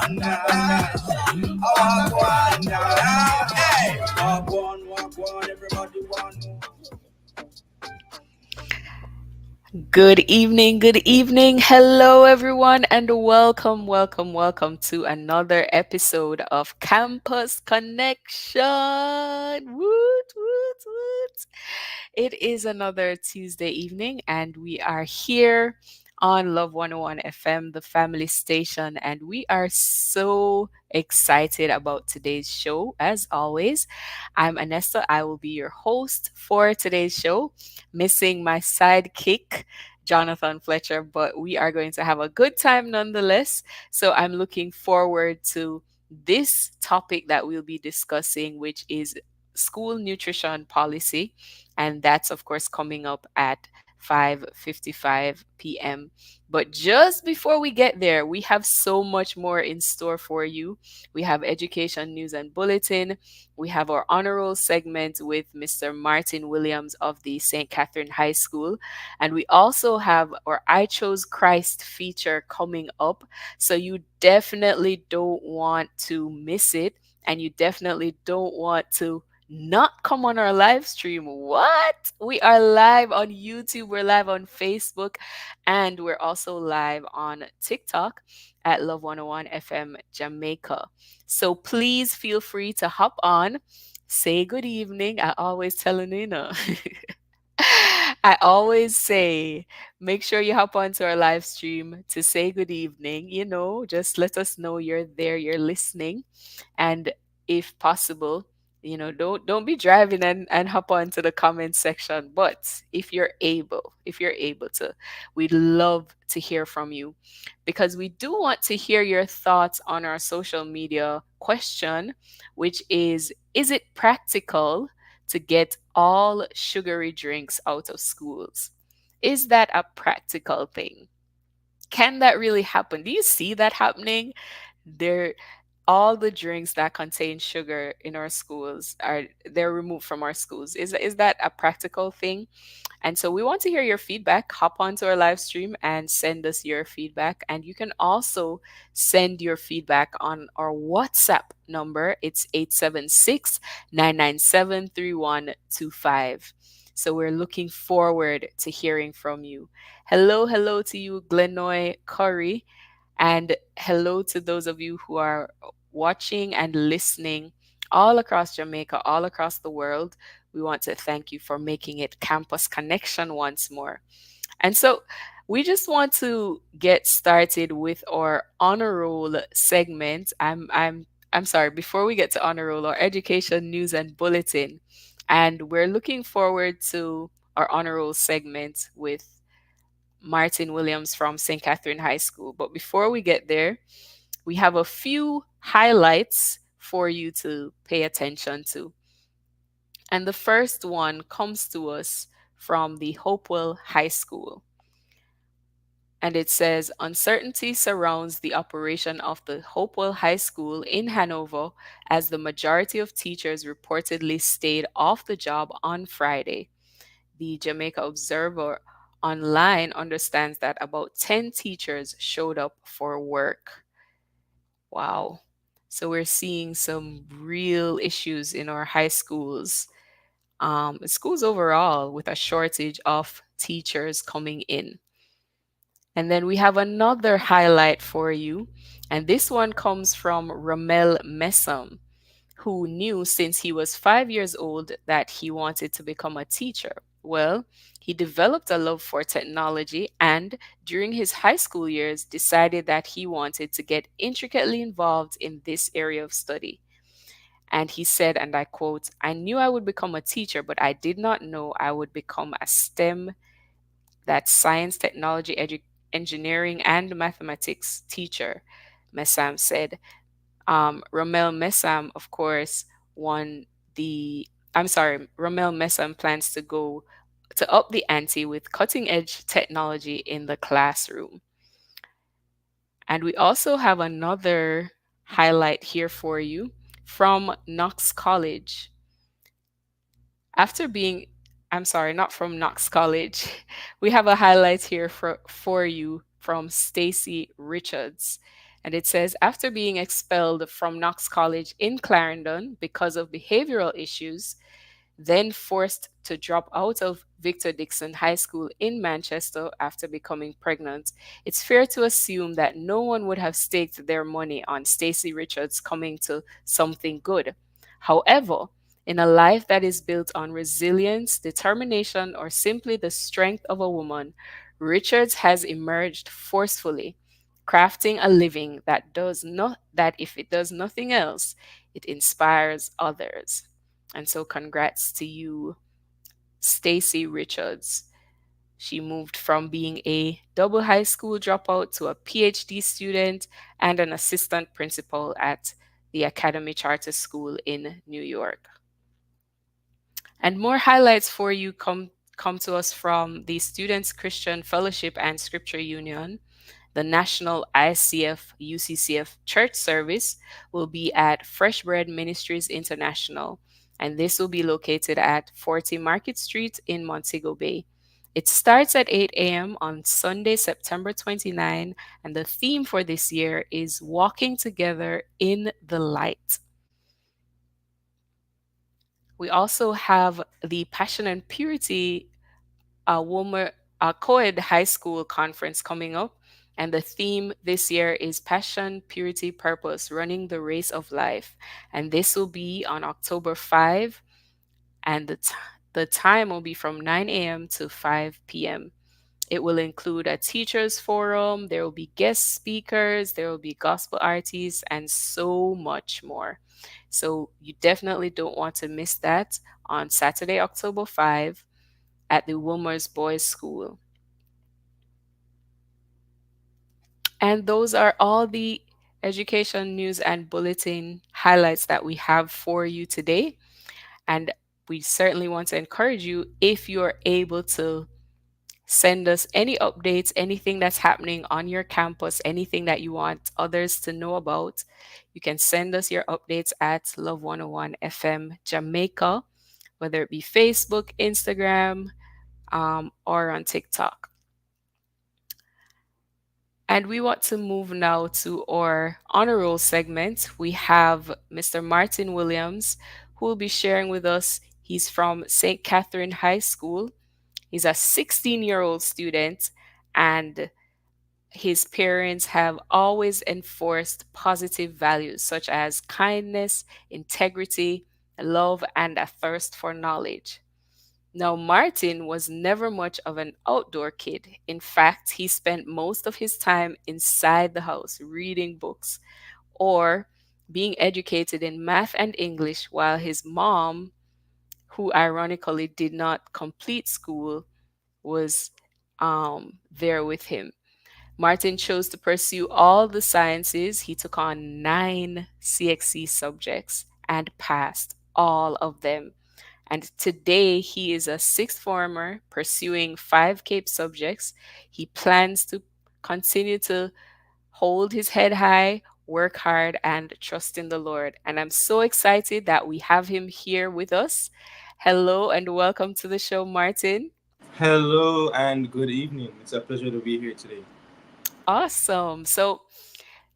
Good evening, good evening. Hello, everyone, and welcome, welcome, welcome to another episode of Campus Connection. Woot, woot, woot. It is another Tuesday evening, and we are here on Love 101 FM, the family station, and we are so excited about today's show. As always, I'm Anessa. I will be your host for today's show, missing my sidekick. Jonathan Fletcher, but we are going to have a good time nonetheless. So I'm looking forward to this topic that we'll be discussing, which is school nutrition policy. And that's, of course, coming up at 5:55 p.m. But just before we get there, we have so much more in store for you. We have education news and bulletin. We have our honor roll segment with Mr. Martin Williams of the St. Catherine High School. And we also have our I Chose Christ feature coming up. So you definitely don't want to miss it. And you definitely don't want to not come on our live stream. What? We are live on YouTube, we're live on Facebook, and we're also live on TikTok at Love 101 FM Jamaica. So please feel free to hop on, say good evening. I always tell Nina. I always say, make sure you hop onto our live stream to say good evening. Just let us know you're there, you're listening. And if possible, don't be driving and hop onto the comment section. But if you're able to, we'd love to hear from you because we do want to hear your thoughts on our social media question, which is it practical to get all sugary drinks out of schools? Is that a practical thing? Can that really happen? Do you see that happening? There all the drinks that contain sugar in our schools they're removed from our schools. Is that a practical thing? And so we want to hear your feedback. Hop onto our live stream and send us your feedback. And you can also send your feedback on our WhatsApp number. It's 876-997-3125. So we're looking forward to hearing from you. Hello to you, Glenoy Curry. And hello to those of you who are watching and listening all across Jamaica, all across the world. We want to thank you for making it Campus Connection once more. And so we just want to get started with our honor roll segment. I'm sorry, before we get to honor roll, our education news and bulletin. And we're looking forward to our honor roll segment with Martin Williams from St. Catherine High School. But before we get there, we have a few highlights for you to pay attention to. And the first one comes to us from the Hopewell High School. And it says uncertainty surrounds the operation of the Hopewell High School in Hanover as the majority of teachers reportedly stayed off the job on Friday. The Jamaica Observer Online understands that about 10 teachers showed up for work. Wow. So we're seeing some real issues in our high schools, schools overall, with a shortage of teachers coming in. And then we have another highlight for you. And this one comes from Ramel Messam, who knew since he was 5 years old that he wanted to become a teacher. Well, he developed a love for technology and, during his high school years, decided that he wanted to get intricately involved in this area of study. And he said, and I quote, "I knew I would become a teacher, but I did not know I would become a STEM, that's science, technology, engineering, and mathematics teacher," Messam said. Romel Messam, of course, won Romel Messam plans to go to up the ante with cutting edge technology in the classroom. And we also have another highlight here for you from Knox College. After being, I'm sorry, not from Knox College, we have a highlight here for you from Stacy Richards. And it says, after being expelled from Knox College in Clarendon because of behavioral issues, then forced to drop out of Victor Dixon High School in Manchester after becoming pregnant, it's fair to assume that no one would have staked their money on Stacey Richards coming to something good. However, in a life that is built on resilience, determination, or simply the strength of a woman, Richards has emerged forcefully, crafting a living that if it does nothing else, it inspires others. And so congrats to you, Stacey Richards. She moved from being a double high school dropout to a PhD student and an assistant principal at the Academy Charter School in New York. And more highlights for you come to us from the Students Christian Fellowship and Scripture Union. The National ICF UCCF Church Service will be at Fresh Bread Ministries International, and this will be located at 40 Market Street in Montego Bay. It starts at 8 a.m. on Sunday, September 29, and the theme for this year is Walking Together in the Light. We also have the Passion and Purity woman co-ed high school conference coming up, and the theme this year is Passion, Purity, Purpose: Running the Race of Life, and this will be on October 5, and the time will be from 9 a.m. to 5 p.m. It will include a teachers forum, there will be guest speakers, there will be gospel artists, and so much more. So you definitely don't want to miss that on Saturday, October 5 at the Wilmer's Boys School. And those are all the education news and bulletin highlights that we have for you today. And we certainly want to encourage you, if you're able to send us any updates, anything that's happening on your campus, anything that you want others to know about, you can send us your updates at Love 101 FM Jamaica, whether it be Facebook, Instagram, or on TikTok. And we want to move now to our honor roll segment. We have Mr. Martin Williams, who will be sharing with us. He's from St. Catherine High School. He's a 16-year-old student, and his parents have always enforced positive values such as kindness, integrity, love, and a thirst for knowledge. Now, Martin was never much of an outdoor kid. In fact, he spent most of his time inside the house reading books or being educated in math and English, while his mom, who ironically did not complete school, was there with him. Martin chose to pursue all the sciences. He took on 9 CXC subjects and passed all of them. And today he is a sixth former pursuing 5 CAPE subjects. He plans to continue to hold his head high, work hard, and trust in the Lord. And I'm so excited that we have him here with us. Hello and welcome to the show, Martin. Hello and good evening. It's a pleasure to be here today. Awesome.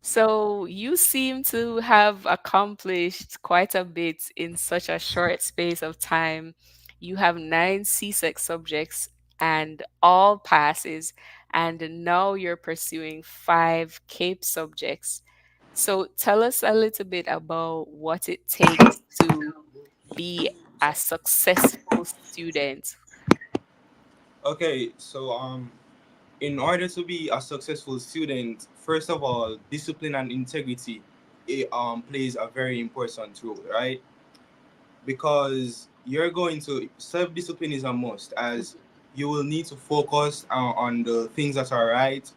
So you seem to have accomplished quite a bit in such a short space of time. You have 9 CSEC subjects and all passes, and now you're pursuing 5 CAPE subjects. So tell us a little bit about what it takes to be a successful student. Okay, in order to be a successful student, first of all, discipline and integrity plays a very important role, right? Because you're going to self discipline is a must, as you will need to focus on the things that are right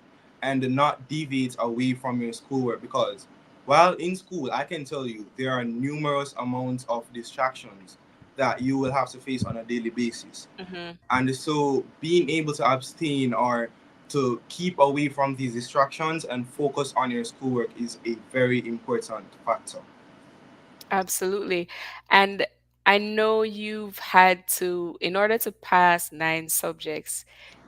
and not deviate away from your schoolwork. Because while in school, I can tell you there are numerous amounts of distractions that you will have to face on a daily basis, Mhm. and so being able to abstain or to keep away from these distractions and focus on your schoolwork is a very important factor. Absolutely. And I know you've had to, in order to pass 9 subjects,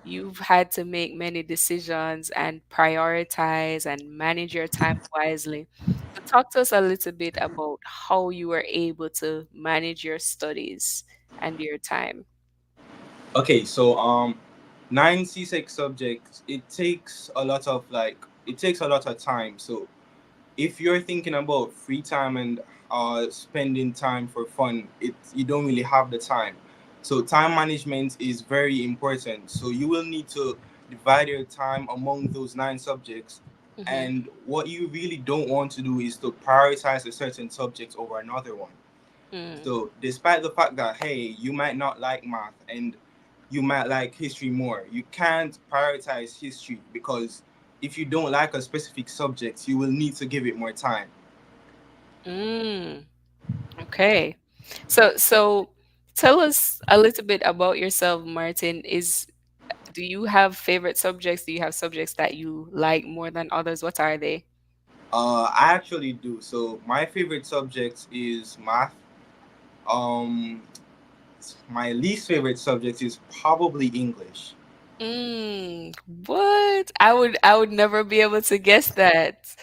you've had to make many decisions and prioritize and manage your time wisely. So talk to us a little bit about how you were able to manage your studies and your time. Okay, so nine C6 subjects. It takes a lot of time. So if you're thinking about free time and spending time for fun, you don't really have the time. So time management is very important. So you will need to divide your time among those nine subjects. Mhm. And what you really don't want to do is to prioritize a certain subject over another one. Mm. So despite the fact that hey, you might not like math and you might like history more, you can't prioritize history because if you don't like a specific subject, you will need to give it more time. Mm. Okay. So tell us a little bit about yourself, Martin. Do you have favorite subjects? Do you have subjects that you like more than others? What are they? I actually do. So my favorite subject is math. Um, my least favorite subject is probably English. What? I would never be able to guess that.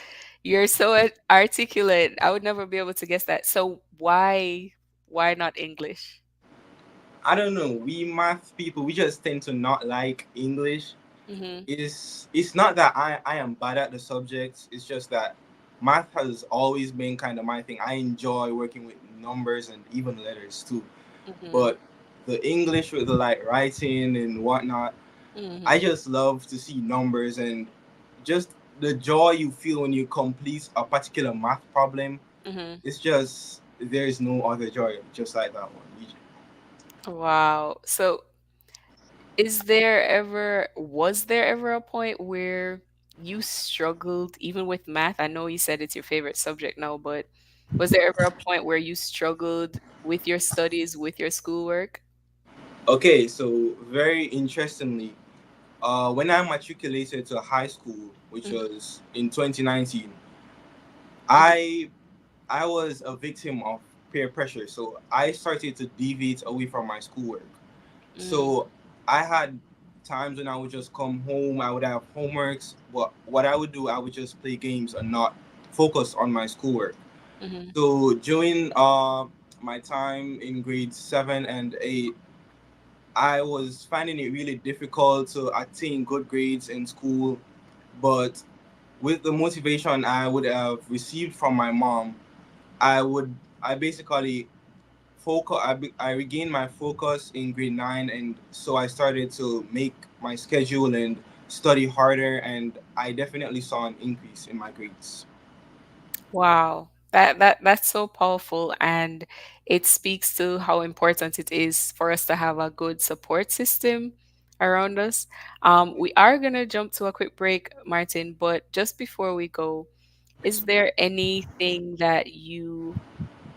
You're so articulate. I would never be able to guess that. So why not English? I don't know. We math people, we just tend to not like English. Mhm. It's not that I am bad at the subject. It's just that math has always been kind of my thing. I enjoy working with numbers and even letters too. Mhm. But the English with the like writing and whatnot, I Mhm. just love to see numbers and just the joy you feel when you complete a particular math problem. Mhm. It's just there's no other joy just like that one. Wow. So was there ever a point where you struggled even with math? I know you said it's your favorite subject now, but was there ever a point where you struggled with your studies, with your schoolwork? Okay, so very interestingly, when I matriculated to high school, which Mhm. was in 2019, Mhm. I I was a victim of peer pressure. So I started to deviate away from my schoolwork. Mm. So I had times when I would just come home, I would have homeworks, but what I would do, I would just play games and not focus on my schoolwork. Mhm. So during my time in grade 7 and 8, I was finding it really difficult to attain good grades in school, but with the motivation I would have received from my mom, I basically I regained my focus in grade 9, and so I started to make my schedule and study harder, and I definitely saw an increase in my grades. Wow. That's so powerful, and it speaks to how important it is for us to have a good support system around us. We are gonna jump to a quick break, Martin, but just before we go, is there anything that you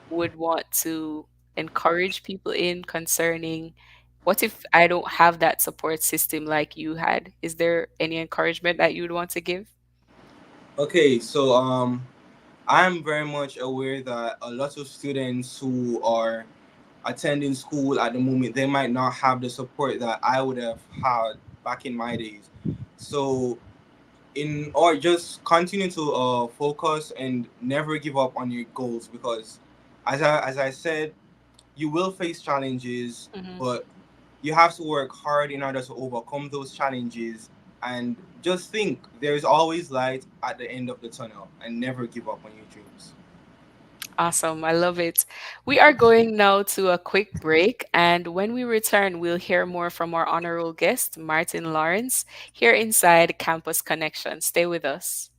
would want to encourage people in concerning what if I don't have that support system like you had? Is there any encouragement that you would want to give? Okay, so I'm very much aware that a lot of students who are attending school at the moment, they might not have the support that I would have had back in my days. So in or just continue to focus and never give up on your goals, because as I said, you will face challenges, Mhm. but you have to work hard in order to overcome those challenges, and just think there's always light at the end of the tunnel, and never give up on your dreams. Awesome. I love it. We are going now to a quick break. And when we return, we'll hear more from our honorable guest, Martin Lawrence, here inside Campus Connection. Stay with us.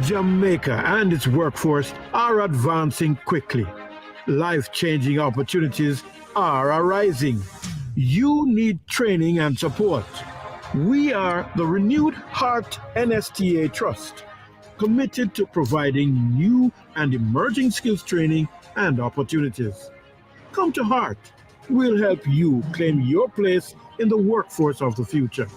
Jamaica and its workforce are advancing quickly. Life changing opportunities are arising. You need training and support. We are the Renewed Heart NSTA Trust, committed to providing new and emerging skills training and opportunities. Come to Heart. We'll help you claim your place in the workforce of the future.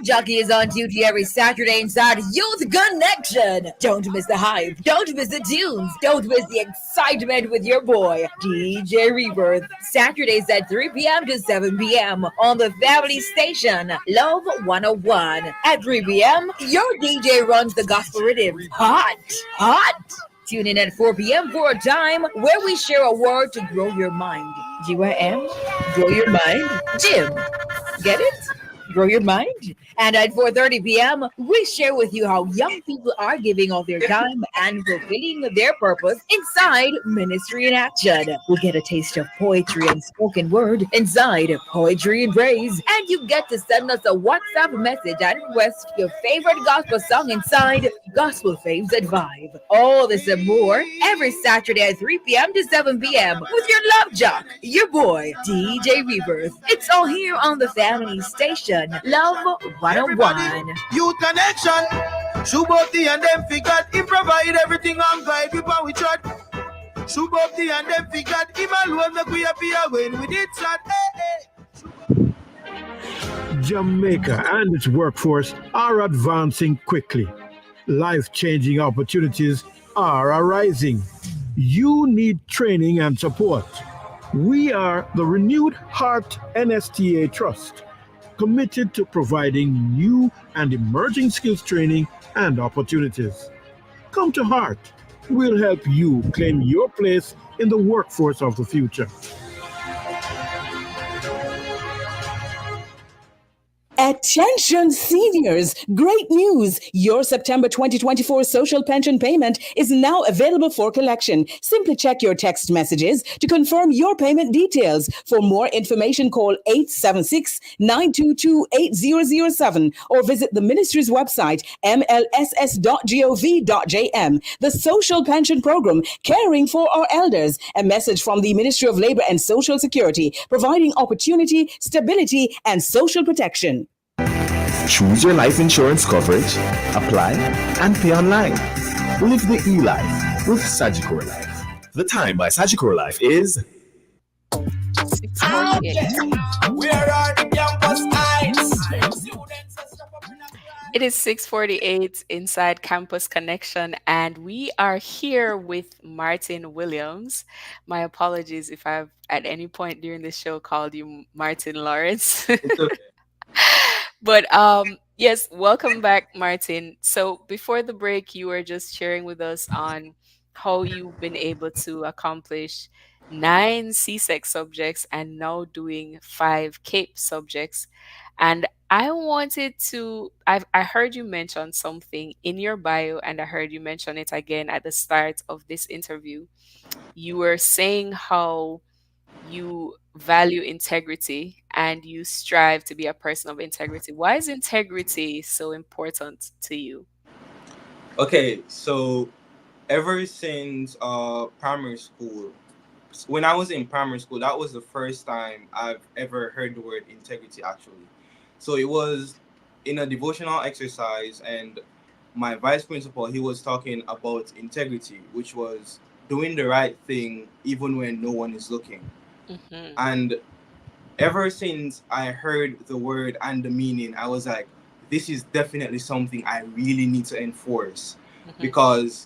Jockey is on duty every Saturday inside Youth Connection. Don't miss the hype. Don't miss the tunes. Don't miss the excitement with your boy, DJ Rebirth. Saturdays at 3 p.m. to 7 p.m. on the family station, Love 101. At 3 p.m., your DJ runs the gospel rhythm. Hot, hot. Tune in at 4 p.m. for a time where we share a word to grow your mind. GYM? Grow your mind? Jim. Get it? Grow your mind. And at 4:30 p.m., we share with you how young people are giving all their time and fulfilling their purpose inside Ministry in Action. We'll get a taste of poetry and spoken word inside Poetry and Praise. And you get to send us a WhatsApp message and request your favorite gospel song inside Gospel Faves at 5. All this and more every Saturday at 3 p.m. to 7 p.m. with your love jock, your boy, DJ Rebirth. It's all here on the family station, Love 101. Youth Connection. Shuboti and them figured he provide everything on guide people we chat. Shuboti and them figured him alone make we appear when we did chat. Jamaica and its workforce are advancing quickly. Life changing opportunities are arising. You need training and support. We are the Renewed Heart NSTA Trust, committed to providing new and emerging skills training and opportunities. Come to Heart. We'll help you claim your place in the workforce of the future. Attention seniors! Great news! Your September 2024 social pension payment is now available for collection. Simply check your text messages to confirm your payment details. For more information, call 876-922-8007 or visit the ministry's website, mlss.gov.jm. The Social Pension Program, caring for our elders. A message from the Ministry of Labor and Social Security, providing opportunity, stability, and social protection. Choose your life insurance coverage, apply, and pay online. Live the e-life with Sagicor Life. The time by Sagicor Life is 6:48. Where are the campus eyes? It is 6:48 inside Campus Connection, and we are here with Martin Williams. My apologies if I've at any point during the show called you Martin Lawrence. It's okay. But yes, welcome back, Martin. So before the break, you were just sharing with us on how you've been able to accomplish 9 CSEC subjects and now doing 5 CAPE subjects. And I wanted to, I heard you mention something in your bio, and I heard you mention it again at the start of this interview. You were saying how you value integrity and you strive to be a person of integrity. Why is integrity so important to you? Okay, so ever since primary school, when I was in primary school, that was the first time I've ever heard the word integrity actually. So it was in a devotional exercise, and my vice principal, he was talking about integrity, which was doing the right thing even when no one is looking. Mm-hmm. And ever since I heard the word and the meaning, I was like, this is definitely something I really need to enforce. Mm-hmm. Because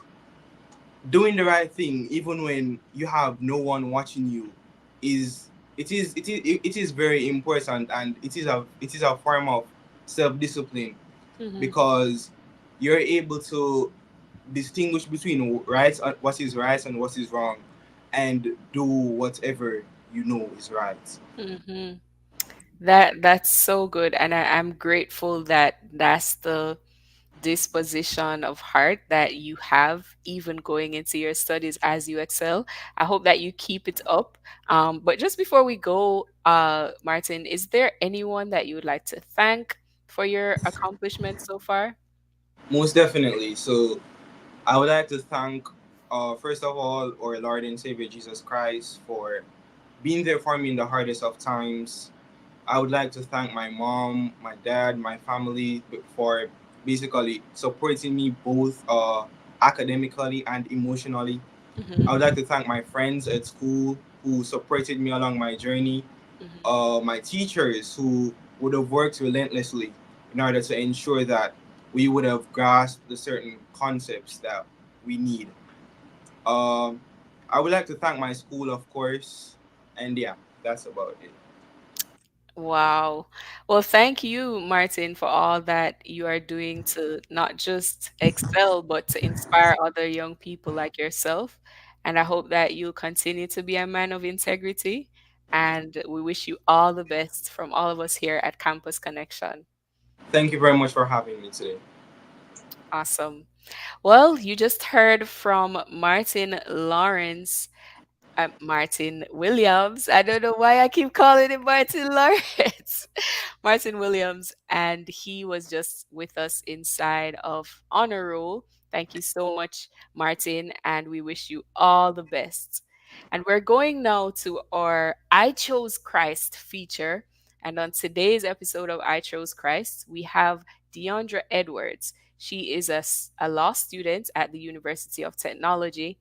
doing the right thing even when you have no one watching you it is very important, and it is a form of self-discipline. Mm-hmm. Because you're able to distinguish between what is right and what is wrong, and do whatever you know is right. Mm-hmm. That's so good, and I'm grateful that that's the disposition of heart that you have even going into your studies as you excel. I hope that you keep it up. But just before we go, Martin, is there anyone that you would like to thank for your accomplishments so far? Most definitely. So I would like to thank, first of all, our Lord and Savior Jesus Christ for being there for me in the hardest of times. I would like to thank my mom, my dad, my family for basically supporting me both academically and emotionally. Mm-hmm. I would like to thank my friends at school who supported me along my journey. Mm-hmm. My teachers who would have worked relentlessly in order to ensure that we would have grasped the certain concepts that we need. Um, I would like to thank my school, of course, and yeah, that's about it. Wow. Well, thank you, Martin, for all that you are doing to not just excel, but to inspire other young people like yourself. And I hope that you'll continue to be a man of integrity. And we wish you all the best from all of us here at Campus Connection. Thank you very much for having me today. Awesome. Well, you just heard from Martin Lawrence, Martin Williams. I don't know why I keep calling him Martin Lawrence. Martin Williams, and he was just with us inside of Honor Roll. Thank you so much, Martin, and we wish you all the best. And we're going now to our I Chose Christ feature. And on today's episode of I Chose Christ, we have Deandra Edwards. She is a law student at the University of Technology,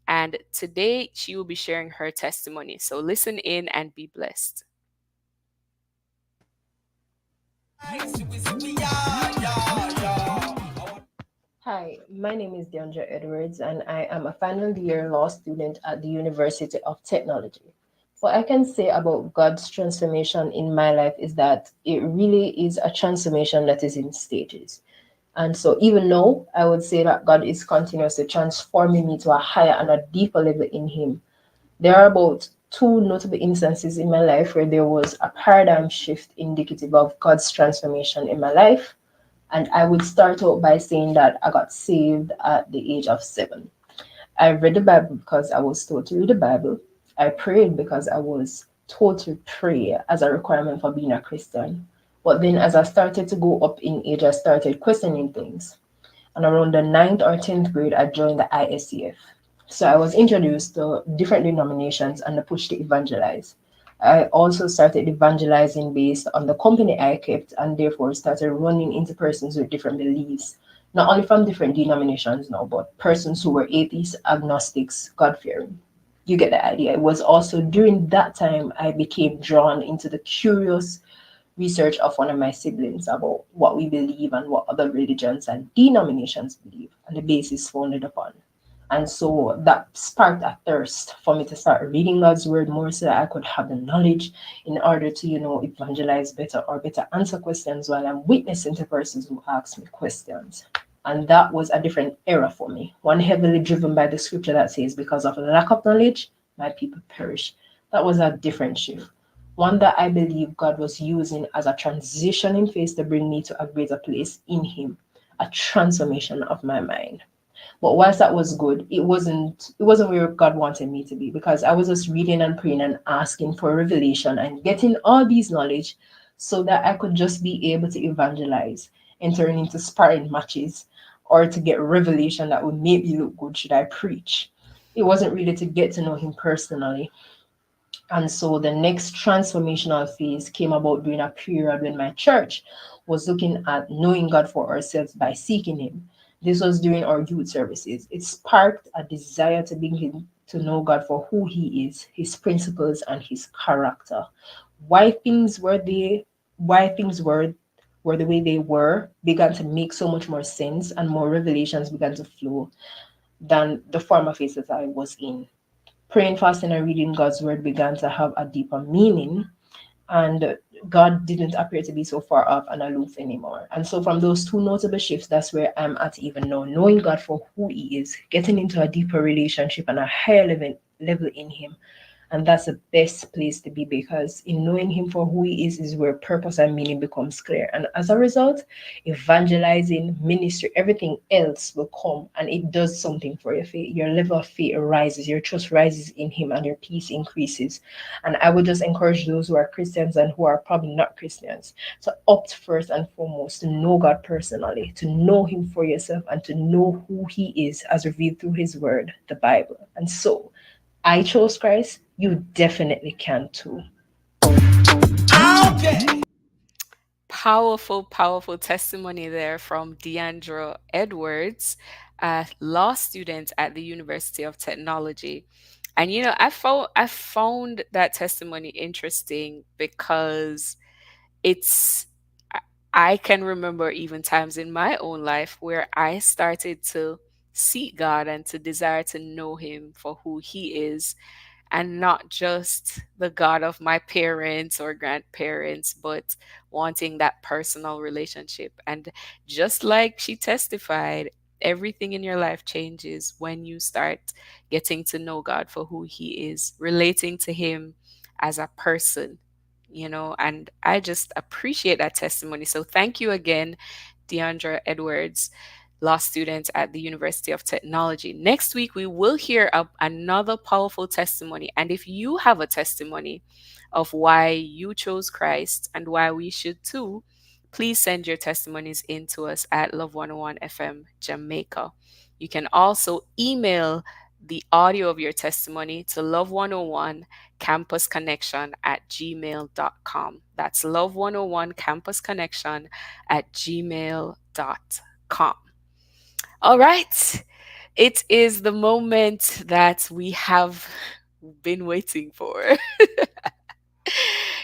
and today she will be sharing her testimony. So listen in and be blessed. Hi, my name is Deandra Edwards, and I am a final year law student at the University of Technology. What I can say about God's transformation in my life is that it really is a transformation that is in stages. And so, even though I would say that God is continuously transforming me to a higher and a deeper level in Him, there are about two notable instances in my life where there was a paradigm shift indicative of God's transformation in my life. And I would start out by saying that I got saved at the age of 7. I read the Bible because I was told to read the Bible. I prayed because I was told to pray as a requirement for being a Christian. But then as I started to go up in age, I started questioning things. And around the ninth or 10th grade, I joined the ISCF. So I was introduced to different denominations and the push to evangelize. I also started evangelizing based on the company I kept and therefore started running into persons with different beliefs, not only from different denominations now, but persons who were atheists, agnostics, God fearing. You get the idea. It was also during that time I became drawn into the curious research of one of my siblings about what we believe and what other religions and denominations believe and the basis founded upon. And so that sparked a thirst for me to start reading God's word more so that I could have the knowledge in order to, evangelize better or better answer questions while I'm witnessing to persons who ask me questions. And that was a different era for me, one heavily driven by the scripture that says, because of lack of knowledge, my people perish. That was a different shift, one that I believe God was using as a transitioning phase to bring me to a greater place in Him, a transformation of my mind. But whilst that was good, it wasn't where God wanted me to be, because I was just reading and praying and asking for revelation and getting all these knowledge so that I could just be able to evangelize, entering into sparring matches, or to get revelation that would make me look good should I preach. It wasn't really to get to know Him personally. And so the next transformational phase came about during a period when my church was looking at knowing God for ourselves by seeking Him. This was during our youth services. It sparked a desire to begin to know God for who He is, His principles, and His character. Why things were they, why things were the way they were began to make so much more sense, and more revelations began to flow than the former phases I was in. Praying, fasting, and reading God's word began to have a deeper meaning, and God didn't appear to be so far off and aloof anymore. And so, from those two notable shifts, that's where I'm at even now, knowing God for who He is, getting into a deeper relationship and a higher level in Him. And that's the best place to be, because in knowing Him for who He is where purpose and meaning becomes clear. And as a result, evangelizing, ministry, everything else will come, and it does something for your faith. Your level of faith rises, your trust rises in Him, and your peace increases. And I would just encourage those who are Christians and who are probably not Christians to opt first and foremost to know God personally, to know Him for yourself, and to know who He is as revealed through His word, the Bible. And so, I chose Christ, you definitely can too. Powerful, powerful testimony there from Deandra Edwards, a law student at the University of Technology. And I found that testimony interesting because it's I can remember even times in my own life where I started to seek God and to desire to know Him for who He is, and not just the God of my parents or grandparents, but wanting that personal relationship. And just like she testified, everything in your life changes when you start getting to know God for who He is, relating to Him as a person, and I just appreciate that testimony. So thank you again, Deandra Edwards, law student at the University of Technology. Next week, we will hear another powerful testimony. And if you have a testimony of why you chose Christ and why we should too, please send your testimonies in to us at Love 101 FM Jamaica. You can also email the audio of your testimony to Love 101 Campus Connection at gmail.com. That's Love 101 Campus Connection at gmail.com. All right. It is the moment that we have been waiting for.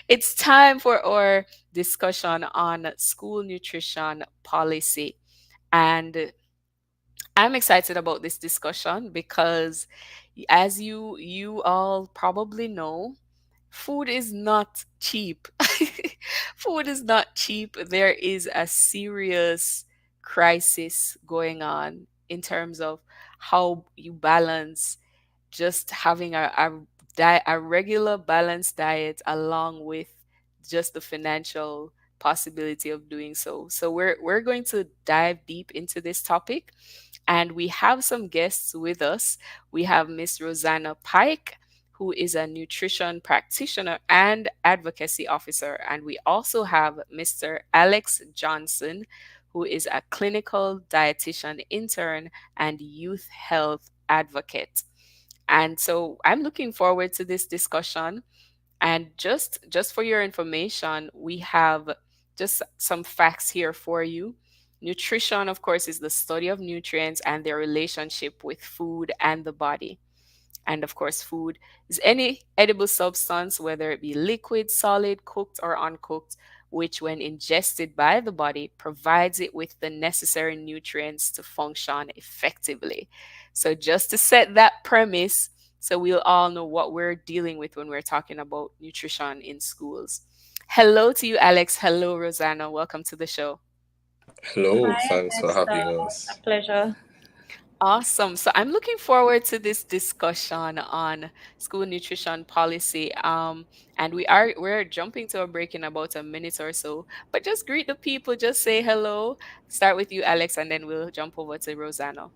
It's time for our discussion on school nutrition policy. And I'm excited about this discussion because, as you all probably know, food is not cheap. Food is not cheap. There is a serious crisis going on in terms of how you balance just having a regular balanced diet along with just the financial possibility of doing so. So we're going to dive deep into this topic, and we have some guests with us. We have Miss Rosanna Pike, who is a nutrition practitioner and advocacy officer, and we also have Mr. Alex Johnson, who is a clinical dietitian intern and youth health advocate. And so I'm looking forward to this discussion. And just for your information, we have just some facts here for you. Nutrition, of course, is the study of nutrients and their relationship with food and the body. And of course, food is any edible substance, whether it be liquid, solid, cooked, or uncooked, which, when ingested by the body, provides it with the necessary nutrients to function effectively. So, just to set that premise, so we'll all know what we're dealing with when we're talking about nutrition in schools. Hello to you, Alex. Hello, Rosanna. Welcome to the show. Hello, Hi, thanks for Anessa. having A us. pleasure. Awesome. So I'm looking forward to this discussion on school nutrition policy. And we're jumping to a break in about a minute or so. But just greet the people, just say hello. Start with you, Alex, and then we'll jump over to Rosanna.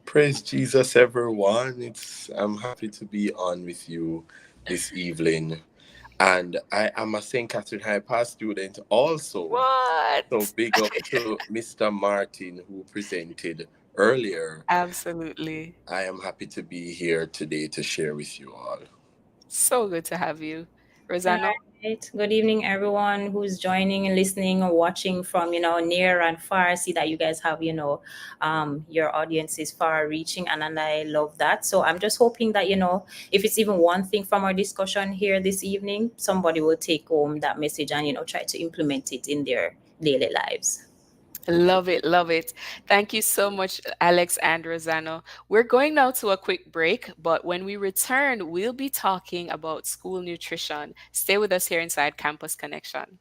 Praise Jesus, everyone. I'm happy to be on with you this evening. And I am a St. Catherine High Pass student also. So What? big up to Mr. Martin who presented earlier. Absolutely. I am happy to be here today to share with you all. So good to have you. All Rosanna? right. Good evening, everyone who's joining and listening or watching from, near and far. I see that you guys have, your audience is far reaching, and I love that. So I'm just hoping that, if it's even one thing from our discussion here this evening, somebody will take home that message and, try to implement it in their daily lives. Love it, love it. Thank you so much, Alex and Rosanna. We're going now to a quick break, but when we return, we'll be talking about school nutrition. Stay with us here inside Campus Connection.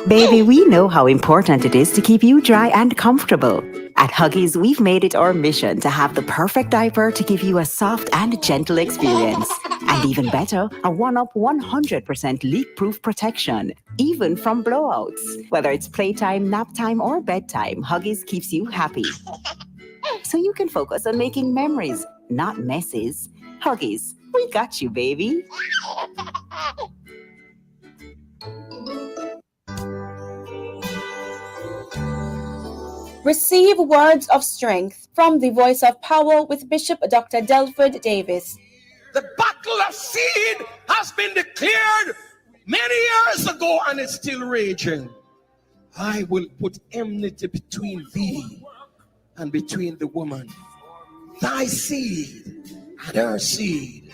Baby, we know how important it is to keep you dry and comfortable. At Huggies, we've made it our mission to have the perfect diaper to give you a soft and gentle experience. And even better, a one-up 100% leak-proof protection, even from blowouts. Whether it's playtime, nap time, or bedtime, Huggies keeps you happy. So you can focus on making memories, not messes. Huggies, we got you, baby. Receive words of strength from the Voice of Power with Bishop Dr. Delford Davis. The battle of seed has been declared many years ago and is still raging. I will put enmity between thee and between the woman, thy seed and her seed.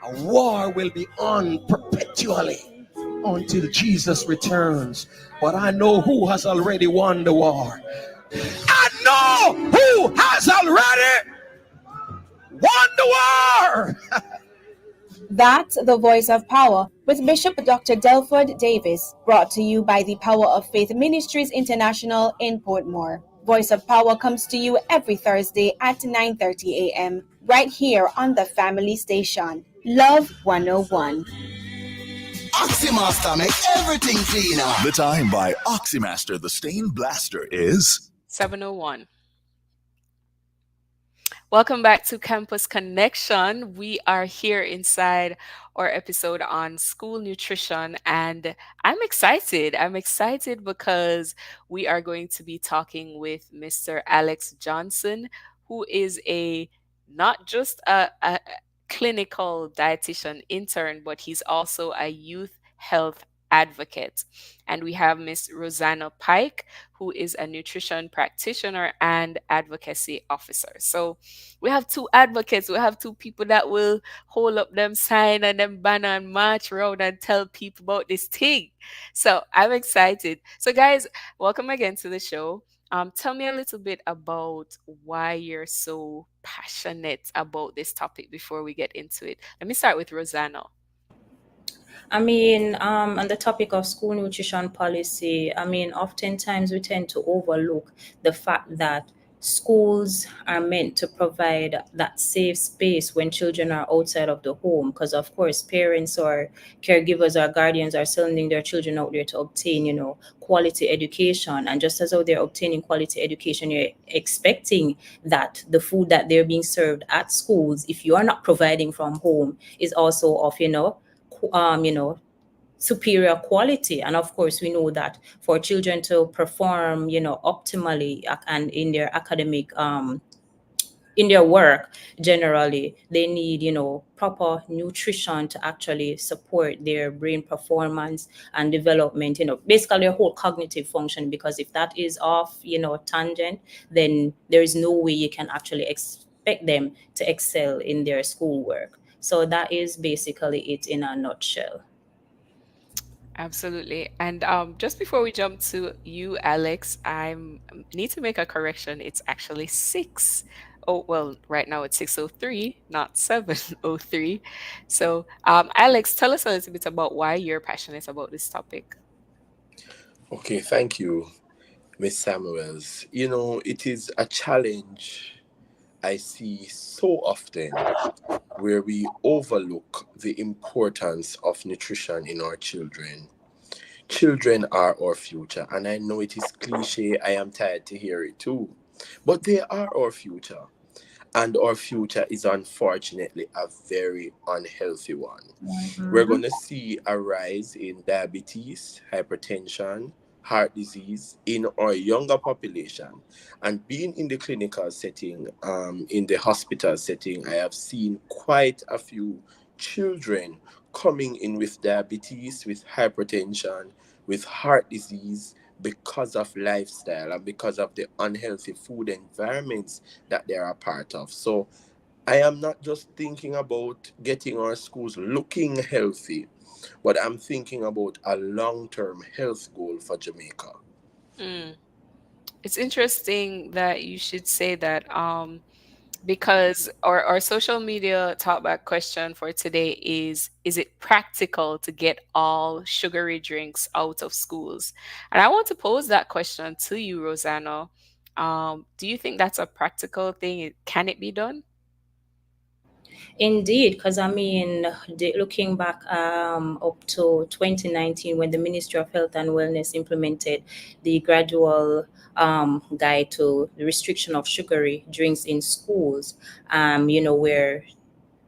A war will be on perpetually. until Jesus returns. But I know who has already won the war. I know who has already won the war. That's the Voice of Power with Bishop Dr. Delford Davis, brought to you by the Power of Faith Ministries International in Portmore. Voice of Power comes to you every Thursday at 9:30 a.m. right here on the family station, Love 101. Oxymaster make everything cleaner. The time by Oxymaster, the stain blaster, is 7:01. Welcome back to Campus Connection. We are here inside our episode on school nutrition, and I'm excited. I'm excited because we are going to be talking with Mr. Alex Johnson, who is a not just a clinical dietitian intern, but he's also a youth health advocate. And we have Miss Rosanna Pike, who is a nutrition practitioner and advocacy officer. So we have two advocates. We have two people that will hold up them sign and them banner and march around and tell people about this thing. So I'm excited. So guys, welcome again to the show. Tell me a little bit about why you're so passionate about this topic before we get into it. Let me start with Rosanna. I mean, on the topic of school nutrition policy, I mean, oftentimes we tend to overlook the fact that schools are meant to provide that safe space when children are outside of the home. Because, of course, parents or caregivers or guardians are sending their children out there to obtain, quality education. And just as how they're obtaining quality education, you're expecting that the food that they're being served at schools, if you are not providing from home, is also of, superior quality. And of course, we know that for children to perform, optimally and in their academic, in their work, generally, they need, proper nutrition to actually support their brain performance and development, basically their whole cognitive function. Because if that is off, tangent, then there is no way you can actually expect them to excel in their schoolwork. So that is basically it in a nutshell. Absolutely. And just before we jump to you, Alex, I need to make a correction. It's actually six. Oh, well, right now it's 6:03, not 7:03. So, Alex, tell us a little bit about why you're passionate about this topic. Okay, thank you, Miss Samuels. It is a challenge I see so often where we overlook the importance of nutrition in our children. Children are our future, and I know it is cliche. I am tired to hear it too. But they are our future. And our future is unfortunately a very unhealthy one. We're going to see a rise in diabetes, hypertension, heart disease in our younger population. And being in the clinical setting, in the hospital setting, I have seen quite a few children coming in with diabetes, with hypertension, with heart disease because of lifestyle and because of the unhealthy food environments that they are a part of. So I am not just thinking about getting our schools looking healthy, but I'm thinking about a long-term health goal for Jamaica. Mm. It's interesting that you should say that. Because our social media talkback question for today is it practical to get all sugary drinks out of schools? And I want to pose that question to you, Rosanna. Do you think that's a practical thing? Can it be done? Indeed, because I mean, looking back up to 2019, when the Ministry of Health and Wellness implemented the gradual guide to the restriction of sugary drinks in schools, where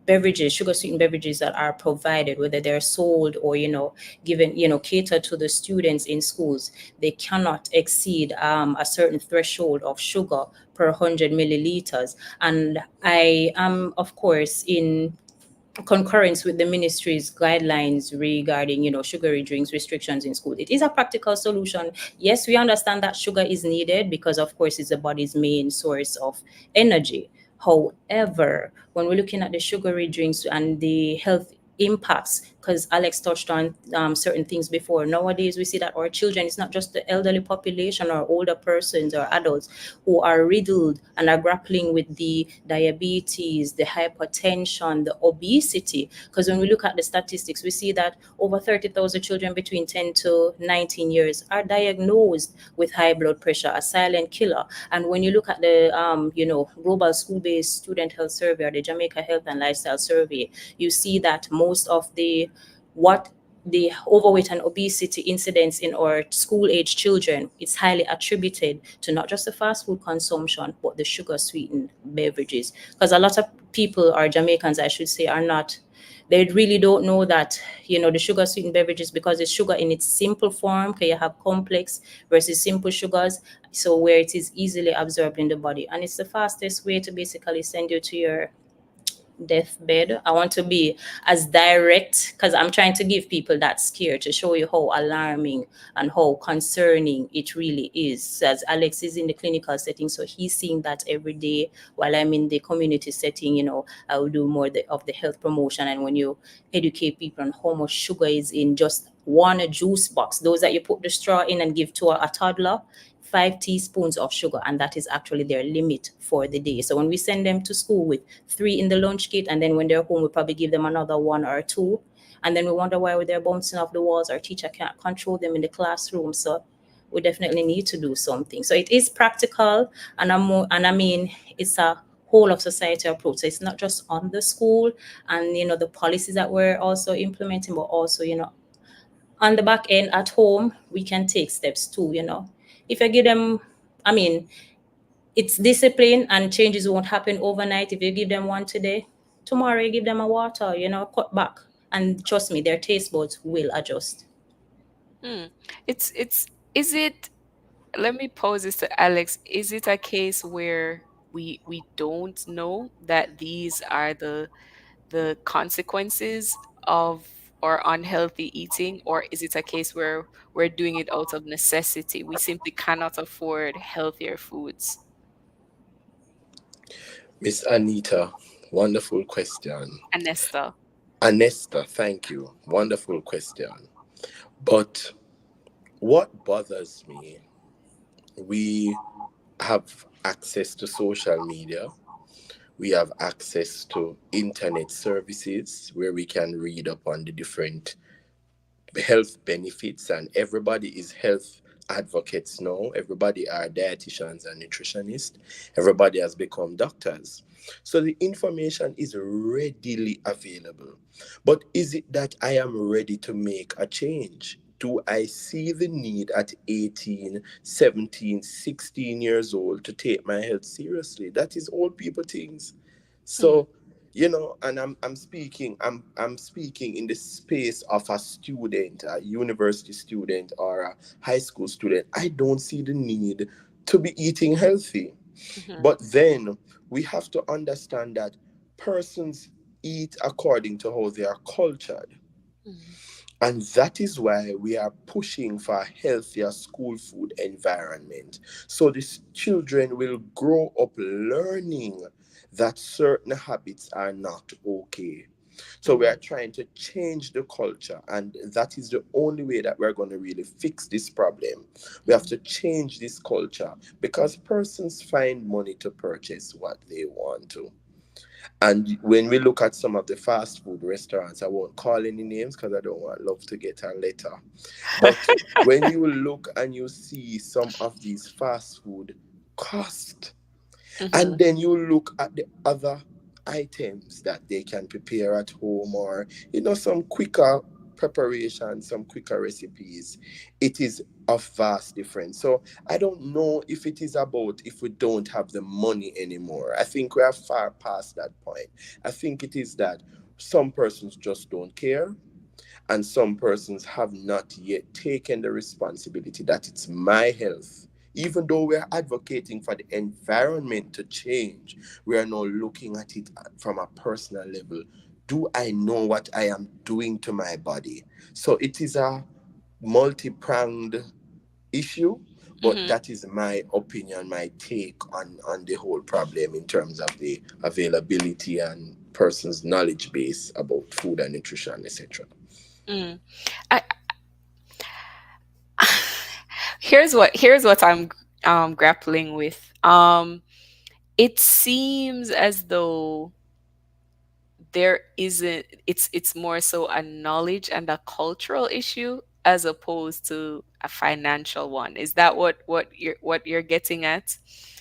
beverages, sugar sweetened beverages that are provided, whether they're sold or, given, catered to the students in schools, they cannot exceed a certain threshold of sugar per 100 milliliters. And I am, of course, in concurrence with the ministry's guidelines regarding, sugary drinks restrictions in school. It is a practical solution. Yes, we understand that sugar is needed because, of course, it's the body's main source of energy. However, when we're looking at the sugary drinks and the health impacts, because Alex touched on certain things before. Nowadays, we see that our children, it's not just the elderly population or older persons or adults who are riddled and are grappling with the diabetes, the hypertension, the obesity. Because when we look at the statistics, we see that over 30,000 children between 10 to 19 years are diagnosed with high blood pressure, a silent killer. And when you look at the global school-based student health survey or the Jamaica Health and Lifestyle Survey, you see that most of the overweight and obesity incidence in our school age children, it's highly attributed to not just the fast food consumption, but the sugar sweetened beverages. Because a lot of people, or Jamaicans, I should say, are not, they really don't know that, the sugar sweetened beverages, because it's sugar in its simple form, because you have complex versus simple sugars, so where it is easily absorbed in the body. And it's the fastest way to basically send you to your deathbed. I want to be as direct, because I'm trying to give people that scare, to show you how alarming and how concerning it really is. As Alex is in the clinical setting, so he's seeing that every day, while I'm in the community setting, I will do more of the health promotion. And when you educate people on how much sugar is in just one juice box, those that you put the straw in and give to a toddler, 5 teaspoons of sugar, and that is actually their limit for the day. So when we send them to school with 3 in the lunch kit, and then when they're home, we probably give them another 1 or 2, and then we wonder why they're bouncing off the walls. Our teacher can't control them in the classroom. So we definitely need to do something. So it is practical, and I mean, it's a whole of society approach. So it's not just on the school and the policies that we're also implementing, but also on the back end at home, we can take steps too. If I give them, I mean, it's discipline, and changes won't happen overnight. If you give them one today, tomorrow you give them a water, cut back. And trust me, their taste buds will adjust. Hmm. It's is it let me pose this to Alex. Is it a case where we don't know that these are the consequences of or unhealthy eating, or is it a case where we're doing it out of necessity? We simply cannot afford healthier foods. Miss Anita, wonderful question. Anesta. Anesta, thank you. Wonderful question. But what bothers me, we have access to social media. We have access to internet services where we can read up on the different health benefits, and everybody is health advocates now. Everybody are dietitians and nutritionists. Everybody has become doctors. So the information is readily available. But is it that I am ready to make a change? Do I see the need at 18, 17, 16 years old to take my health seriously? That is all people things. Hmm. So and I'm speaking in the space of a student, a university student or a high school student. I don't see the need to be eating healthy. Mhm. But then we have to understand that persons eat according to how they are cultured. Mhm. And that is why we are pushing for a healthier school food environment. So these children will grow up learning that certain habits are not okay. So we are Mhm. trying to change the culture, and that is the only way that we're going to really fix this problem. We have Mhm. to change this culture because persons find money to purchase what they want to. And when we look at some of the fast food restaurants, I won't call any names because I don't want love to get a letter. But when you look and you see some of these fast food cost, and Mhm. then you look at the other items that they can prepare at home, or some quicker preparation, some quicker recipes, it is of vast difference. So I don't know if it is about if we don't have the money anymore. I think we are far past that point. I think it is that some persons just don't care, and some persons have not yet taken the responsibility that it's my health. Even though we're advocating for the environment to change, we are now looking at it from a personal level. Do I know what I am doing to my body? So it is a multi pronged issue, But that is my opinion, my take on the whole problem in terms of the availability and person's knowledge base about food and nutrition, etc. Mm. I, here's what I'm grappling with. It seems as though there isn't it's more so a knowledge and a cultural issue as opposed to a financial one. Is that what you're getting at?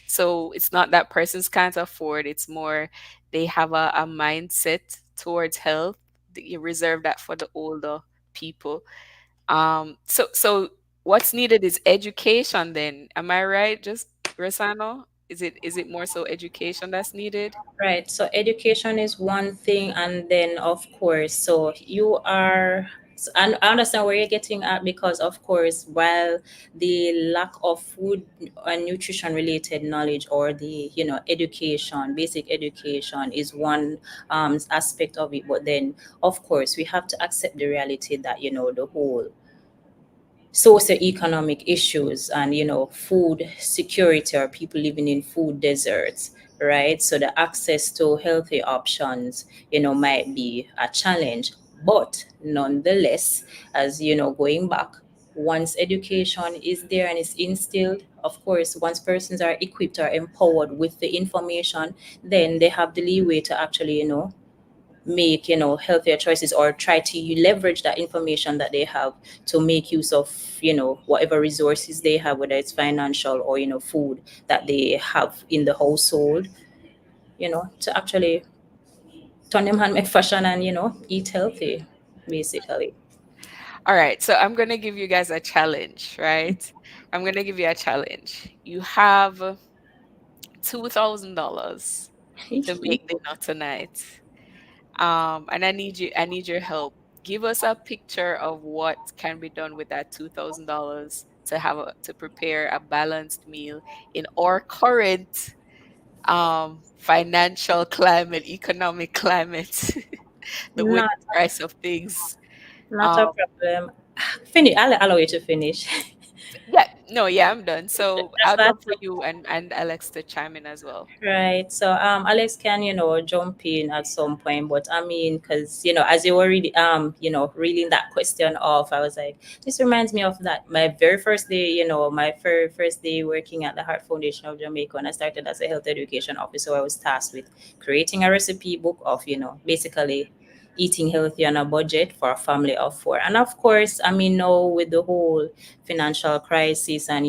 So it's not that persons can't afford, it's more they have a mindset towards health. You reserve that for the older people. So what's needed is education then. Am I right? Just Rosano? Is it more so education that's needed? Right. So education is one thing, and then of course, so you are. And I understand where you're getting at, because of course, while the lack of food and nutrition related knowledge, or the education, basic education, is one aspect of it, but then of course we have to accept the reality that the whole socioeconomic issues and food security, or people living in food deserts, right? So the access to healthy options might be a challenge, but nonetheless, as going back, once education is there and is instilled, of course, once persons are equipped or empowered with the information, then they have the leeway to actually make healthier choices, or try to leverage that information that they have to make use of whatever resources they have, whether it's financial or food that they have in the household, to actually turn them hand make fashion and eat healthy, basically. All right, so I'm going to give you guys a challenge, right? I'm going to give you a challenge. You have $2,000 to make dinner tonight. And I need your help. Give us a picture of what can be done with that $2,000 to prepare a balanced meal in our current financial climate, economic climate, the way not the price of things. not a Um, problem. Finish. I'll allow you to finish. yeah, no, yeah, I'm done. So That's I'd love that. for you and Alex to chime in as well. Right. So Alex can, jump in at some point, but I mean, because as you were really reading that question off, I was like, this reminds me of that my very first day, my very first day working at the Heart Foundation of Jamaica, when I started as a health education officer. I was tasked with creating a recipe book of, basically eating healthy on a budget for a family of four. And of course, I mean, now with the whole financial crisis, and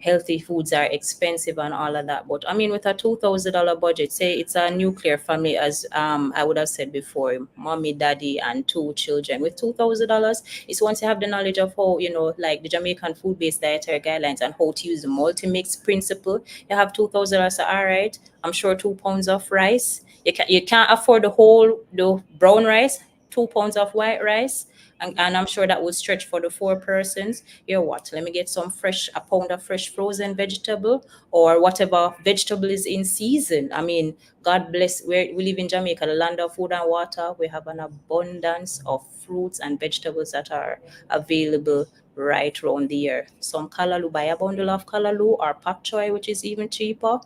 healthy foods are expensive and all of that. But I mean, with a $2,000 budget, say it's a nuclear family, as I would have said before, mommy, daddy, and two children. With $2,000, it's once you have the knowledge of how, like the Jamaican food-based dietary guidelines and how to use the multi-mix principle. You have $2,000, so all right, I'm sure 2 pounds of rice. You can't afford the brown rice, 2 pounds of white rice. And I'm sure that would stretch for the four persons. You know what? Let me get a pound of fresh frozen vegetable, or whatever vegetable is in season. I mean, God bless. We live in Jamaica, the land of food and water. We have an abundance of fruits and vegetables that are available right around the year. Some callaloo, buy a bundle of callaloo or pak choy, which is even cheaper.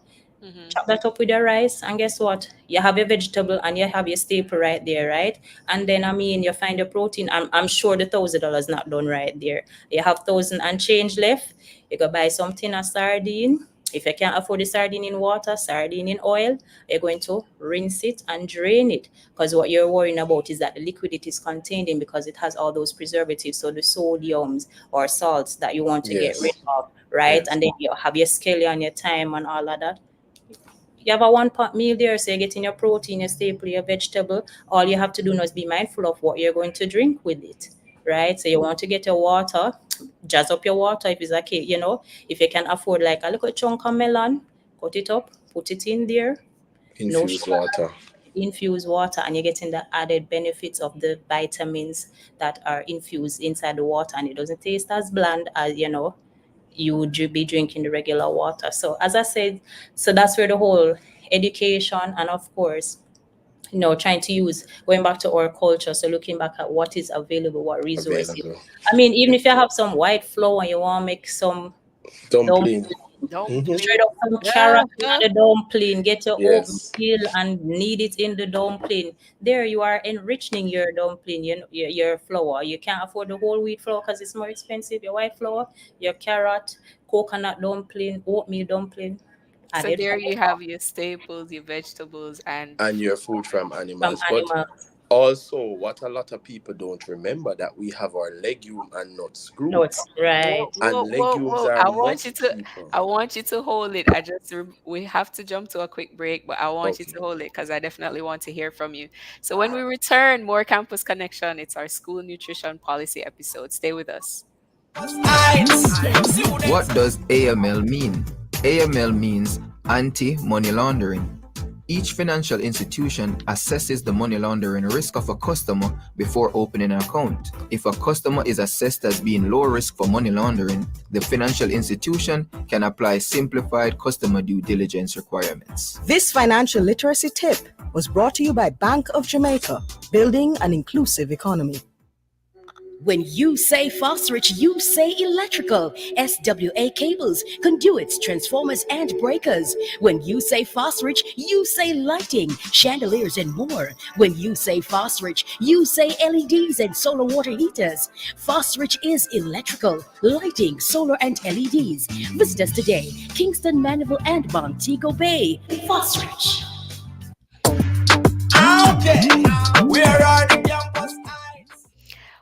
Hmm. Chop that up with your rice, and guess what? You have your vegetable and you have your staple right there, right? And then I mean, you find your protein. I'm sure the $1,000 not done right there. You have thousand and change left. You go buy something a sardine. If you can't afford the sardine in water, sardine in oil, you're going to rinse it and drain it, because what you're worrying about is that the liquid it is contained in, because it has all those preservatives, so the sodiums or salts that you want to get rid Yes, of, right? yes. And then you have your scallion, your thyme, and all of that. You have a 1 pot meal there, so you're getting your protein, your staple, your vegetable. All you have to do now is be mindful of what you're going to drink with it, right? So you want to get your water, jazz up your water if it's okay, if you can afford like a little chunk of melon, cut it up, put it in there, no Infused sugar, water. infused water, and you're getting the added benefits of the vitamins that are infused inside the water, and it doesn't taste as bland as you would be drinking the regular water. So as I said, so that's where the whole education, and of course, trying to use, going back to our culture, so looking back at what is available, what resources. Available. I mean, even if you have some white flour and you want to make some Dumpling. Dumpling. Hmm. Shred Dumpling. up some carrot in Uh-huh. the dumpling. Get your Yes. oatmeal and knead it in the dumpling. There you are enriching your dumpling, your flour. You can't afford the whole wheat flour because it's more expensive. Your white flour, your carrot, coconut dumpling, oatmeal dumpling, So added there you flour have your staples, your vegetables, and And your fruit. food from from animals. But animals. also, what a lot of people don't remember that we have our legume and nuts No, group. it's Whoa, right. whoa, And whoa, legumes whoa. are much cheaper. I want you to hold it. We have to jump to a quick break, but I want you Okay. to hold it because I definitely want to hear from you. So when we return, more Campus Connection. It's our school nutrition policy episode. Stay with us. What does AML mean? AML means anti money laundering. Each financial institution assesses the money laundering risk of a customer before opening an account. If a customer is assessed as being low risk for money laundering, the financial institution can apply simplified customer due diligence requirements. This financial literacy tip was brought to you by Bank of Jamaica, building an inclusive economy. When you say phosphorus, you say electrical. SWA cables, conduits, transformers, and breakers. When you say phosphorus, you say lighting, chandeliers, and more. When you say phosphorus, you say LEDs and solar water heaters. Phosphorus is electrical, lighting, solar, and LEDs. Visit us today, Kingston, Mandeville, and Montego Bay. Phosphorus. Okay, where are the campus?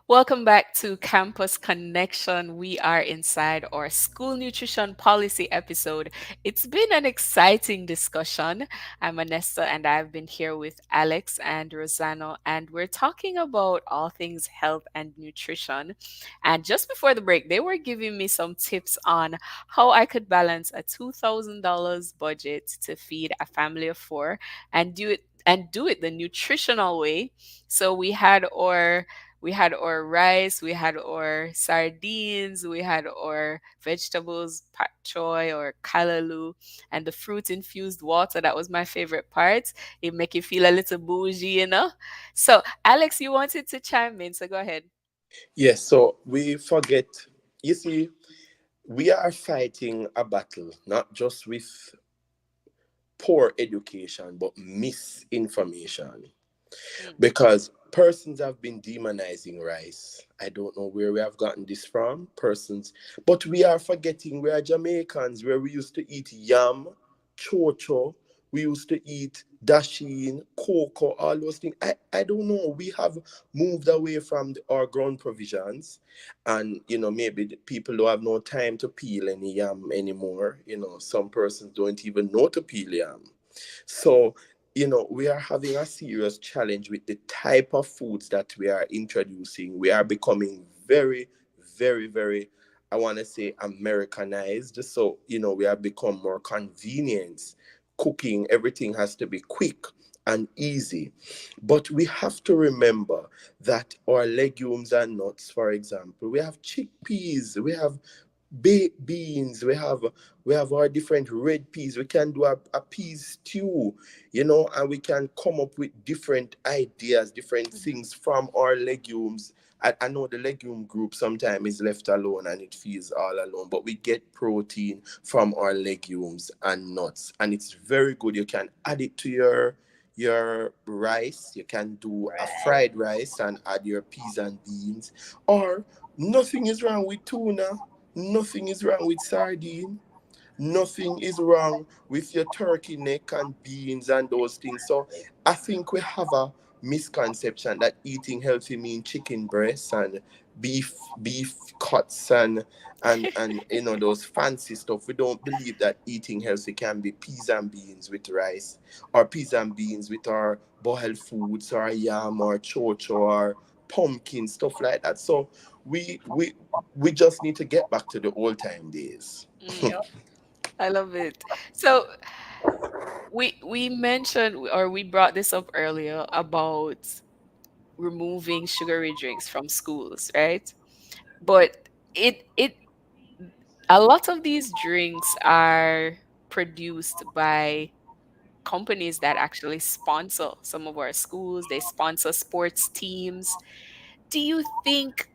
Welcome back to Campus Connection. We are inside our school nutrition policy episode. It's been an exciting discussion. I'm Anessa and I've been here with Alex and Rosano, and we're talking about all things health and nutrition. And just before the break, they were giving me some tips on how I could balance a $2,000 budget to feed a family of four and do it the nutritional way. So we had our rice, we had our sardines, we had our vegetables, pak choy or kalaloo, and the fruit infused water. That was my favorite part. It make you feel a little bougie, you know? So, Alex, you wanted to chime in, so go ahead. Yes, so we forget, you see, we are fighting a battle, not just with poor education, but misinformation. Mm. Because persons have been demonizing rice. I don't know where we have gotten this from, persons, but we are forgetting we are Jamaicans, where we used to eat yam, chocho, we used to eat dasheen, cocoa, all those things. I don't know. We have moved away from our ground provisions, and maybe the people don't have no time to peel any yam anymore. Some persons don't even know to peel yam. So, we are having a serious challenge with the type of foods that we are introducing. We are becoming very, very, very, I want to say, Americanized. So, we have become more convenient. Cooking, everything has to be quick and easy. But we have to remember that our legumes and nuts, for example, we have chickpeas, we have baked beans, we have our different red peas. We can do a peas stew, and we can come up with different ideas, different things from our legumes. I know the legume group sometimes is left alone and it feels all alone, but we get protein from our legumes and nuts, and it's very good. You can add it to your rice. You can do a fried rice and add your peas and beans, or nothing is wrong with tuna. Nothing is wrong with sardine. Nothing is wrong with your turkey neck and beans and those things. So I think we have a misconception that eating healthy means chicken breasts and beef cuts and those fancy stuff. We don't believe that eating healthy can be peas and beans with rice, or peas and beans with our boiled foods, or yam or chocho or pumpkin, stuff like that. So we just need to get back to the old time days. Mm, I love it. So, we mentioned or we brought this up earlier about removing sugary drinks from schools, right? But it a lot of these drinks are produced by companies that actually sponsor some of our schools. They sponsor sports teams. Do you think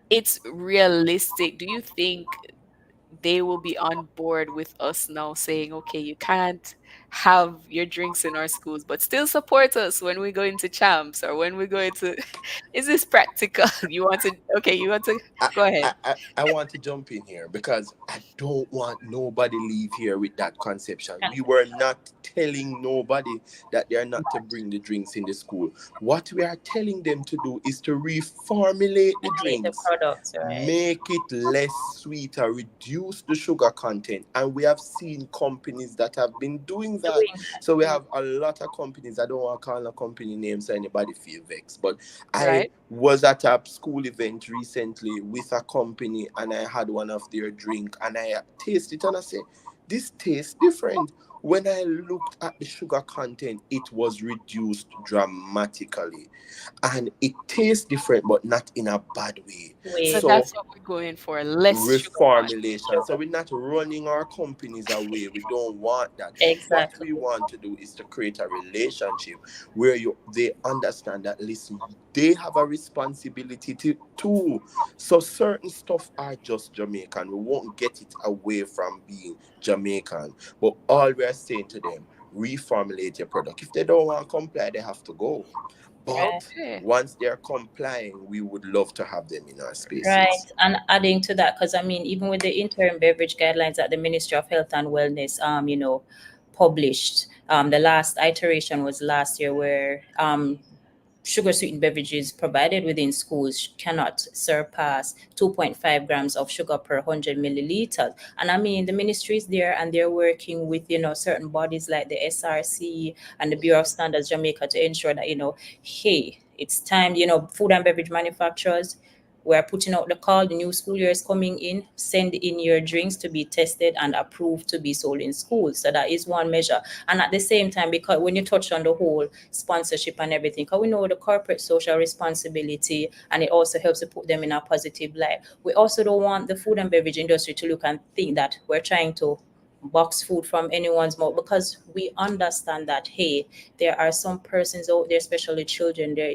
it's realistic? Do you think they will be on board with us now saying, okay, you can't have your drinks in our schools, but still support us when we go into champs or when we go into is this practical? You want to okay, you want to go ahead. I want to jump in here because I don't want nobody leave here with that conception. We were not telling nobody that they are not to bring the drinks in the school. What we are telling them to do is to reformulate the Create the drinks, products, right? make it less sweeter, reduce the sugar content. And we have seen companies that have been doing that. Doing that. So we have a lot of companies. I don't want to call a company name so anybody feel vexed. But I Right? was at a school event recently with a company and I had one of their drink and I tasted it and I said, this tastes different. When I looked at the sugar content, it was reduced dramatically. And it tastes different, but not in a bad way. So Wait, So that's what we're going for. Less sugar content. reformulation. So we're not running our companies away. We don't want that. What exactly. we want to do is to create a relationship where they understand that listen, they have a responsibility to too. So certain stuff are just Jamaican. We won't get it away from being Jamaican. But all we're saying to them, reformulate your product. If they don't want to comply, they have to go. Right. But Okay. once they're complying, we would love to have them in our Right. spaces. And adding to that, because I mean, even with the interim beverage guidelines that the Ministry of Health and Wellness, published, the last iteration was last year where sugar sweetened beverages provided within schools cannot surpass 2.5 grams of sugar per 100 milliliters. And I mean, the ministry is there and they're working with, certain bodies like the SRC and the Bureau of Standards Jamaica to ensure that, hey, it's time, food and beverage manufacturers, we're putting out the call. The new school year is coming in. Send in your drinks to be tested and approved to be sold in schools. So that is one measure. And at the same time, because when you touch on the whole sponsorship and everything, because we know the corporate social responsibility and it also helps to put them in a positive light. We also don't want the food and beverage industry to look and think that we're trying to box food from anyone's mouth, because we understand that, hey, there are some persons out there, especially children, there,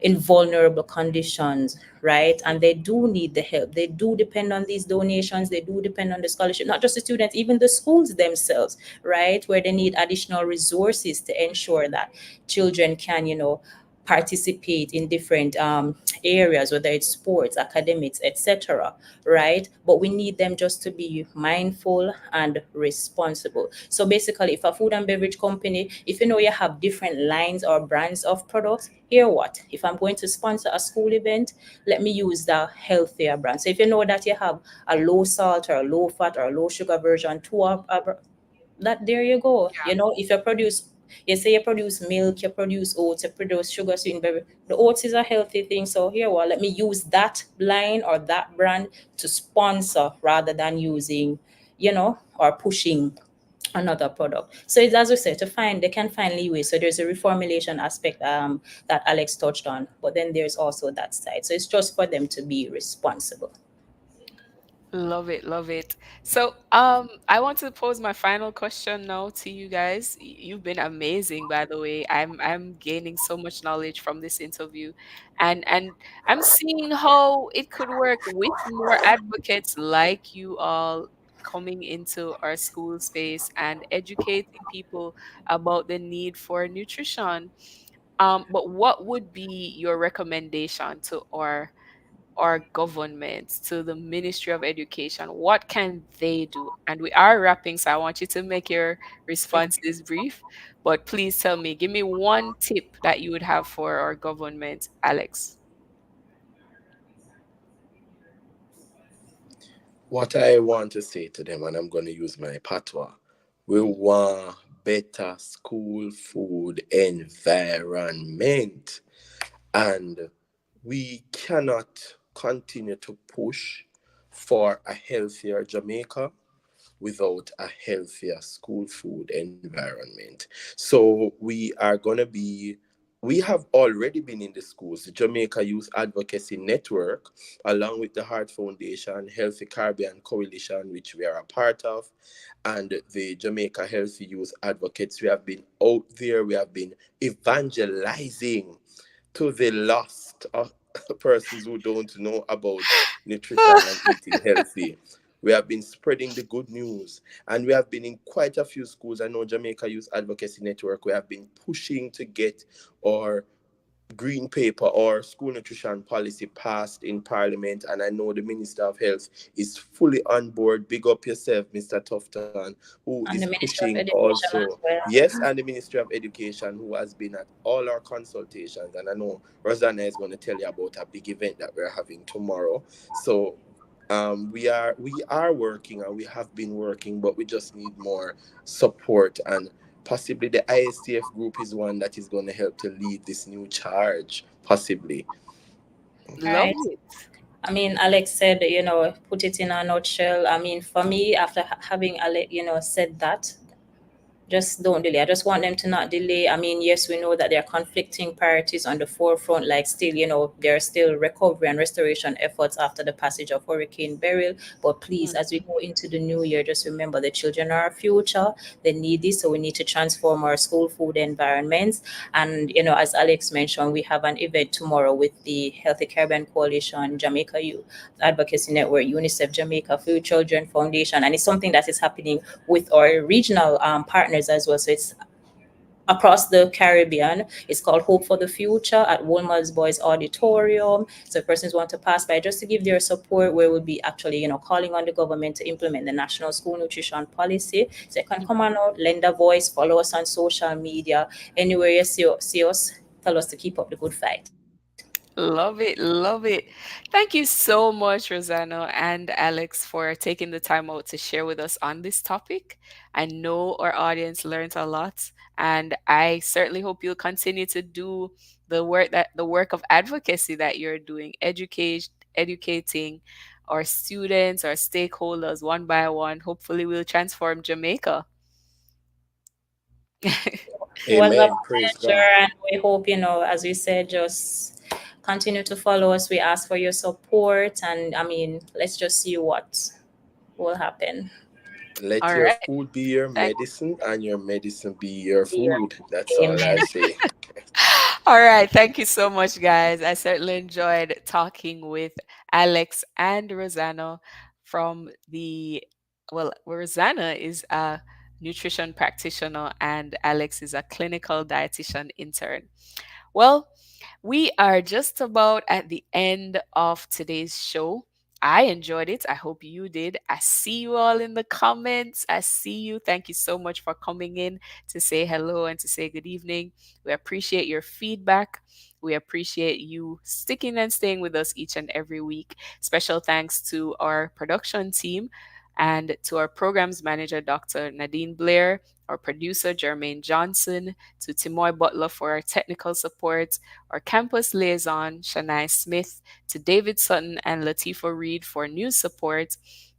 in vulnerable conditions, right? And they do need the help. They do depend on these donations. They do depend on the scholarship, not just the students, even the schools themselves, right? Where they need additional resources to ensure that children can, participate in different areas, whether it's sports, academics, etc., right? But we need them just to be mindful and responsible. So basically, if a food and beverage company, if you know you have different lines or brands of products, here what? If I'm going to sponsor a school event, let me use the healthier brand. So if you know that you have a low salt or a low fat or a low sugar version to that, there you go. If you produce, you say you produce milk, you produce oats, you produce sugar sweetened beverage. The oats is a healthy thing. So here, well, let me use that line or that brand to sponsor rather than using, or pushing another product. So it's, as we said, they can find leeway. So there's a reformulation aspect that Alex touched on, but then there's also that side. So it's just for them to be responsible. Love it, love it. So, I want to pose my final question now to you guys. You've been amazing, by the way. I'm gaining so much knowledge from this interview, and I'm seeing how it could work with more advocates like you all coming into our school space and educating people about the need for nutrition. But what would be your recommendation to our government, to the Ministry of Education? What can they do? And we are wrapping, so I want you to make your responses brief. But please tell me, give me one tip that you would have for our government, Alex. What I want to say to them, and I'm going to use my patois, we want better school food environment. And we cannot continue to push for a healthier Jamaica without a healthier school food environment. So we have already been in the schools. The Jamaica Youth Advocacy Network, along with the Heart Foundation, Healthy Caribbean Coalition, which we are a part of, and the Jamaica Healthy Youth Advocates, we have been out there, we have been evangelizing to the lost persons who don't know about nutrition and eating healthy. We have been spreading the good news, and we have been in quite a few schools. I know Jamaica Youth Advocacy Network. We have been pushing to get our green paper or school nutrition policy passed in parliament, and I know the Minister of Health is fully on board. Big up yourself, Mr. Tufton, who is And the Minister of pushing Education also. as well. Yes, and the Ministry of Education, who has been at all our consultations, and I know Rosanna is going to tell you about a big event that we're having tomorrow. So we are working, and we have been working, but we just need more support, and possibly the ISTF group is one that is going to help to lead this new charge, possibly. Love Right. it. I mean, Alex said, put it in a nutshell. I mean, for me, after having Alex, said that, just don't delay. I just want them to not delay. I mean, yes, we know that there are conflicting priorities on the forefront, like still, there are still recovery and restoration efforts after the passage of Hurricane Beryl. But please, as we go into the new year, just remember the children are our future. They need this, so we need to transform our school food environments. And, as Alex mentioned, we have an event tomorrow with the Healthy Caribbean Coalition, Jamaica Youth Advocacy Network, UNICEF Jamaica, Food Children Foundation, and it's something that is happening with our regional partners as well. So it's across the Caribbean. It's called Hope for the Future at Wolmer's Boys Auditorium. So if persons want to pass by just to give their support, we will be actually, calling on the government to implement the National School Nutrition Policy. So you can come on out, lend a voice, follow us on social media. Anywhere you see us, tell us to keep up the good fight. Love it, love it. Thank you so much, Rosanna and Alex, for taking the time out to share with us on this topic. I know our audience learned a lot, and I certainly hope you'll continue to do the work of advocacy that you're doing, educating our students, our stakeholders one by one. Hopefully, we'll transform Jamaica. It was a Amen. Praise pleasure, God. and we hope, as we said, just continue to follow us. We ask for your support, and I mean, let's just see what will happen. Let All your right. food be your Thank medicine, and your medicine be your Yeah. food. That's all I Amen. say. All right. Thank you so much, guys. I certainly enjoyed talking with Alex and Rosanna from Rosanna is a nutrition practitioner and Alex is a clinical dietitian intern. Well, we are just about at the end of today's show. I enjoyed it. I hope you did. I see you all in the comments. I see you. Thank you so much for coming in to say hello and to say good evening. We appreciate your feedback. We appreciate you sticking and staying with us each and every week. Special thanks to our production team and to our programs manager, Dr. Nadine Blair, our producer, Jermaine Johnson, to Timoy Butler for our technical support, our campus liaison, Shania Smith, to David Sutton and Latifa Reed for news support,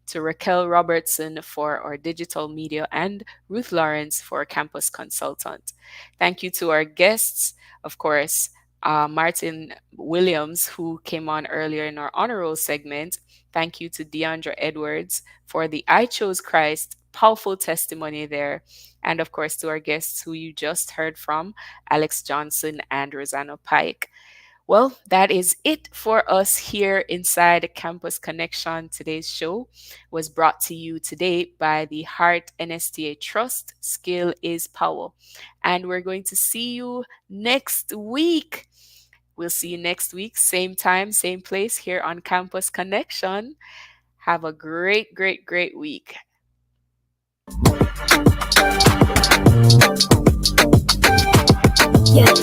to Raquel Robertson for our digital media, and Ruth Lawrence for our campus consultant. Thank you to our guests, of course, Martin Williams, who came on earlier in our honor roll segment. Thank you to Deandra Edwards for the I Chose Christ powerful testimony there. And of course, to our guests who you just heard from, Alex Johnson and Rosanna Pike. Well, that is it for us here inside Campus Connection. Today's show was brought to you today by the Heart NSTA Trust. Skill is power. And we're going to see you next week. We'll see you next week, same time, same place here on Campus Connection. Have a great, great, great week. Yeah.